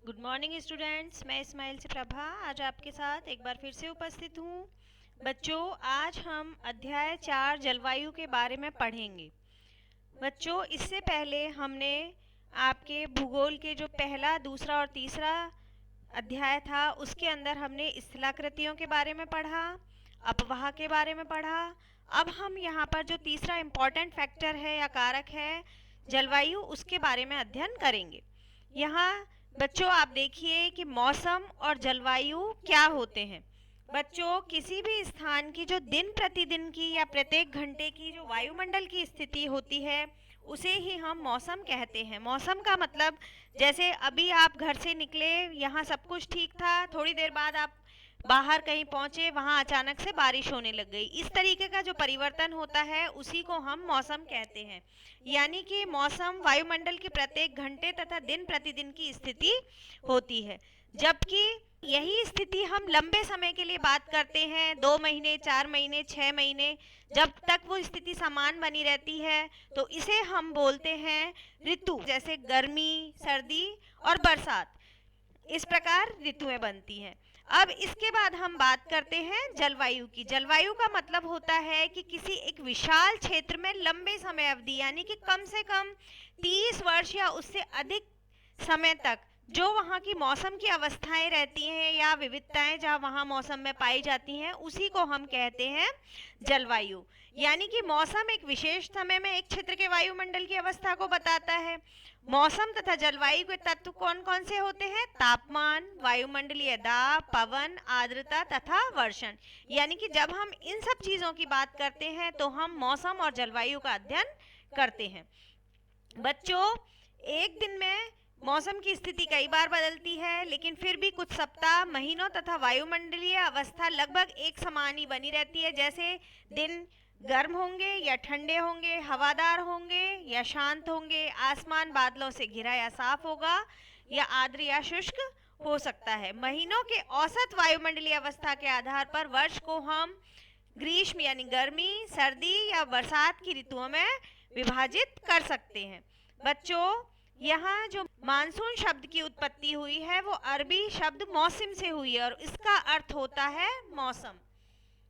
Good morning students, मैं इस्माइल से प्रभा आज आपके साथ एक बार फिर से उपस्थित हूँ। बच्चों, आज हम अध्याय 4 जलवायु के बारे में पढ़ेंगे। बच्चों, इससे पहले हमने आपके भूगोल के जो पहला, दूसरा और तीसरा अध्याय था उसके अंदर हमने स्थलाकृतियों के बारे में पढ़ा, अपवाह के बारे में पढ़ा। अब हम यहाँ पर जो तीसरा इम्पॉर्टेंट फैक्टर है या कारक है जलवायु, उसके बारे में अध्ययन करेंगे। यहाँ बच्चों आप देखिए कि मौसम और जलवायु क्या होते हैं। बच्चों, किसी भी स्थान की जो दिन प्रतिदिन की या प्रत्येक घंटे की जो वायुमंडल की स्थिति होती है उसे ही हम मौसम कहते हैं। मौसम का मतलब, जैसे अभी आप घर से निकले, यहाँ सब कुछ ठीक था, थोड़ी देर बाद आप बाहर कहीं पहुंचे, वहां अचानक से बारिश होने लग गई। इस तरीके का जो परिवर्तन होता है उसी को हम मौसम कहते हैं। यानी कि मौसम वायुमंडल के प्रत्येक घंटे तथा दिन प्रतिदिन की स्थिति होती है। जबकि यही स्थिति हम लंबे समय के लिए बात करते हैं, 2 महीने, 4 महीने, 6 महीने, जब तक वो स्थिति समान बनी रहती है तो इसे हम बोलते हैं ऋतु। जैसे गर्मी, सर्दी और बरसात, इस प्रकार ऋतुएं बनती हैं। अब इसके बाद हम बात करते हैं जलवायु की। जलवायु का मतलब होता है कि किसी एक विशाल क्षेत्र में लंबे समय अवधि, यानी कि कम से कम 30 वर्ष या उससे अधिक समय तक जो वहाँ की मौसम की अवस्थाएं रहती हैं या विविधताएं जहाँ वहाँ मौसम में पाई जाती हैं, उसी को हम कहते हैं जलवायु। यानी कि मौसम एक विशेष समय में एक क्षेत्र के वायुमंडल की अवस्था को बताता है। मौसम तथा जलवायु के तत्व कौन कौन से होते हैं? तापमान, वायुमंडलीय दाब, पवन, आर्द्रता तथा वर्षण। यानी कि जब हम इन सब चीजों की बात करते हैं तो हम मौसम और जलवायु का अध्ययन करते हैं। बच्चों, एक दिन में मौसम की स्थिति कई बार बदलती है, लेकिन फिर भी कुछ सप्ताह, महीनों तथा वायुमंडलीय अवस्था लगभग एक समान ही बनी रहती है। जैसे दिन गर्म होंगे या ठंडे होंगे, हवादार होंगे या शांत होंगे, आसमान बादलों से घिरा या साफ होगा या आर्द्र या शुष्क हो सकता है। महीनों के औसत वायुमंडलीय अवस्था के आधार पर वर्ष को हम ग्रीष्म यानी गर्मी, सर्दी या बरसात की ऋतुओं में विभाजित कर सकते हैं। बच्चों, यहाँ जो मानसून शब्द की उत्पत्ति हुई है वो अरबी शब्द मौसम से हुई है और इसका अर्थ होता है मौसम।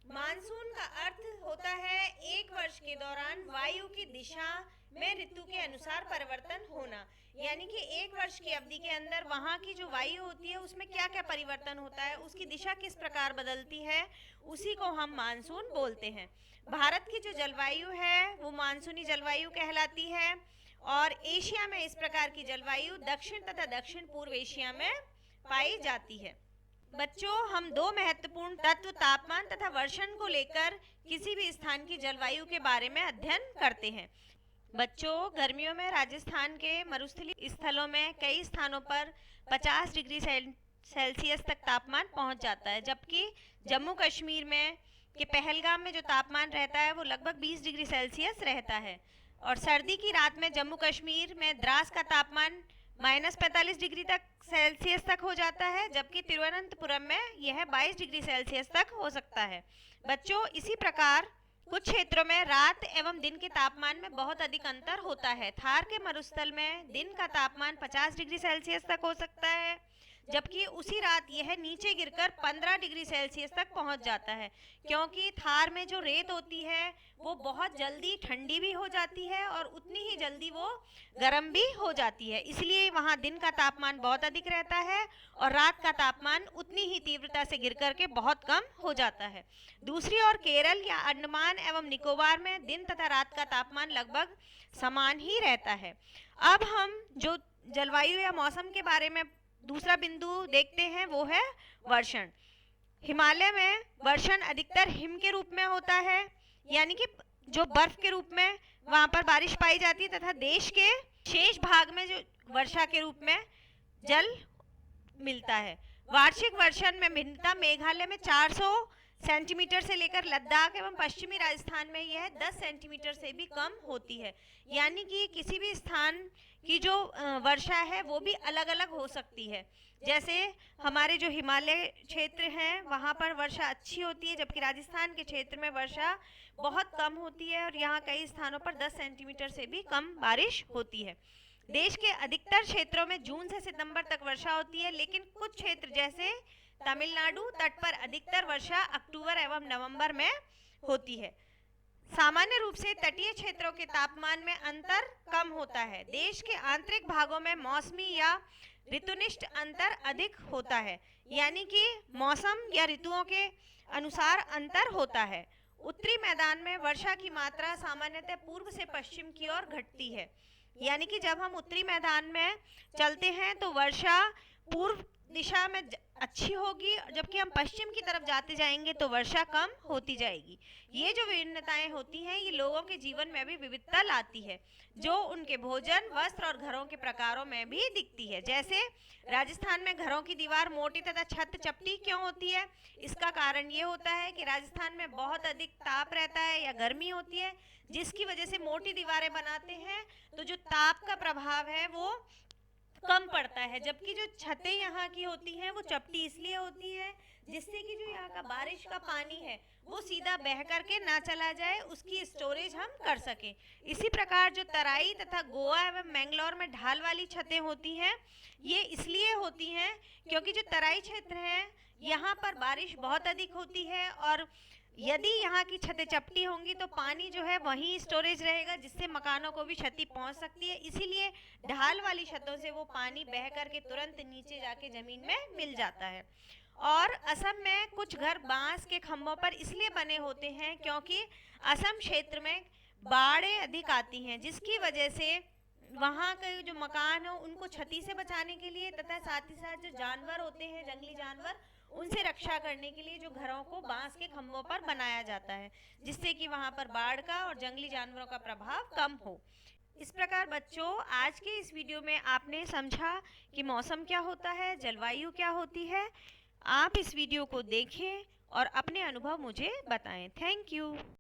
मानसून का अर्थ होता है एक वर्ष के दौरान वायु की दिशा में ऋतु के अनुसार परिवर्तन होना। यानी कि एक वर्ष की अवधि के अंदर वहाँ की जो वायु होती है उसमें क्या क्या परिवर्तन होता है, उसकी दिशा किस प्रकार बदलती है, उसी को हम मानसून बोलते हैं। भारत की जो जलवायु है वो मानसूनी जलवायु कहलाती है और एशिया में इस प्रकार की जलवायु दक्षिण तथा दक्षिण पूर्व एशिया में पाई जाती है। बच्चों, हम दो महत्वपूर्ण तत्व तापमान तथा वर्षण को लेकर किसी भी स्थान की जलवायु के बारे में अध्ययन करते हैं। बच्चों, गर्मियों में राजस्थान के मरुस्थलीय स्थलों में कई स्थानों पर 50 डिग्री सेल्सियस तक तापमान पहुंच जाता है, जबकि जम्मू कश्मीर में के पहलगाम में जो तापमान रहता है वो लगभग 20 डिग्री सेल्सियस रहता है। और सर्दी की रात में जम्मू कश्मीर में द्रास का तापमान -45 डिग्री तक सेल्सियस तक हो जाता है, जबकि तिरुवनंतपुरम में यह 22 डिग्री सेल्सियस तक हो सकता है। बच्चों, इसी प्रकार कुछ क्षेत्रों में रात एवं दिन के तापमान में बहुत अधिक अंतर होता है। थार के मरुस्थल में दिन का तापमान 50 डिग्री सेल्सियस तक हो सकता है, जबकि उसी रात यह नीचे गिरकर 15 डिग्री सेल्सियस तक पहुंच जाता है, क्योंकि थार में जो रेत होती है वो बहुत जल्दी ठंडी भी हो जाती है और उतनी ही जल्दी वो गर्म भी हो जाती है। इसलिए वहाँ दिन का तापमान बहुत अधिक रहता है और रात का तापमान उतनी ही तीव्रता से गिर करके बहुत कम हो जाता है। दूसरी ओर केरल या अंडमान एवं निकोबार में दिन तथा रात का तापमान लगभग समान ही रहता है। अब हम जो जलवायु या मौसम के बारे में दूसरा बिंदु देखते हैं वो है वर्षण। हिमालय में वर्षण अधिकतर हिम के रूप में होता है, यानी कि जो बर्फ के रूप में वहां पर बारिश पाई जाती है, तथा देश के शेष भाग में जो वर्षा के रूप में जल मिलता है। वार्षिक वर्षण में भिन्नता मेघालय में 400 सेंटीमीटर से लेकर लद्दाख एवं पश्चिमी राजस्थान में यह 10 सेंटीमीटर से भी कम होती है। यानी कि किसी भी स्थान की जो वर्षा है वो भी अलग अलग हो सकती है। जैसे हमारे जो हिमालय क्षेत्र हैं वहाँ पर वर्षा अच्छी होती है, जबकि राजस्थान के क्षेत्र में वर्षा बहुत कम होती है और यहाँ कई स्थानों पर 10 सेंटीमीटर से भी कम बारिश होती है। देश के अधिकतर क्षेत्रों में जून से सितंबर तक वर्षा होती है, लेकिन कुछ क्षेत्र जैसे तमिलनाडु तट पर अधिकतर वर्षा अक्टूबर एवं नवंबर में होती है। सामान्य रूप से तटीय क्षेत्रों के तापमान में अंतर कम होता है। देश के आंतरिक भागों में मौसमी या ऋतुनिष्ठ अंतर अधिक होता है, यानी कि मौसम या ऋतुओं के अनुसार अंतर होता है। उत्तरी मैदान में वर्षा की मात्रा सामान्यतः पूर्व से पश्चिम की ओर घटती है, यानी कि जब हम उत्तरी मैदान में चलते हैं तो वर्षा पूर्व दिशा में अच्छी होगी, जबकि हम पश्चिम की तरफ जाते जाएंगे तो वर्षा कम होती जाएगी। ये जो विभिन्नताएं होती हैं, ये लोगों के जीवन में भी विविधता लाती है, जो उनके भोजन, वस्त्र और घरों के प्रकारों में भी दिखती है। जैसे राजस्थान में घरों की दीवार मोटी तथा छत चपटी क्यों होती है? इसका कारण ये होता है कि राजस्थान में बहुत अधिक ताप रहता है या गर्मी होती है, जिसकी वजह से मोटी दीवारें बनाते हैं तो जो ताप का प्रभाव है वो कम पड़ता है, जबकि जो छतें यहाँ की होती हैं वो चपटी इसलिए होती है जिससे कि जो यहाँ का बारिश का पानी है वो सीधा बह करके ना चला जाए, उसकी स्टोरेज हम कर सकें। इसी प्रकार जो तराई तथा गोवा एवं मैंगलोर में ढाल वाली छतें होती हैं, ये इसलिए होती हैं क्योंकि जो तराई क्षेत्र है यहाँ पर बारिश बहुत अधिक होती है, और यदि यहाँ की छतें चपटी होंगी तो पानी जो है वहीं स्टोरेज रहेगा, जिससे मकानों को भी क्षति पहुँच सकती है। इसीलिए ढाल वाली छतों से वो पानी बह करके तुरंत नीचे जाके ज़मीन में मिल जाता है। और असम में कुछ घर बांस के खंभों पर इसलिए बने होते हैं क्योंकि असम क्षेत्र में बाढ़ें अधिक आती हैं, जिसकी वजह से वहाँ के जो मकान हो उनको क्षति से बचाने के लिए तथा साथ ही साथ जो जानवर होते हैं, जंगली जानवर, उनसे रक्षा करने के लिए जो घरों को बांस के खंभों पर बनाया जाता है, जिससे कि वहाँ पर बाढ़ का और जंगली जानवरों का प्रभाव कम हो। इस प्रकार बच्चों, आज के इस वीडियो में आपने समझा कि मौसम क्या होता है, जलवायु क्या होती है। आप इस वीडियो को देखें और अपने अनुभव मुझे बताएं। Thank you.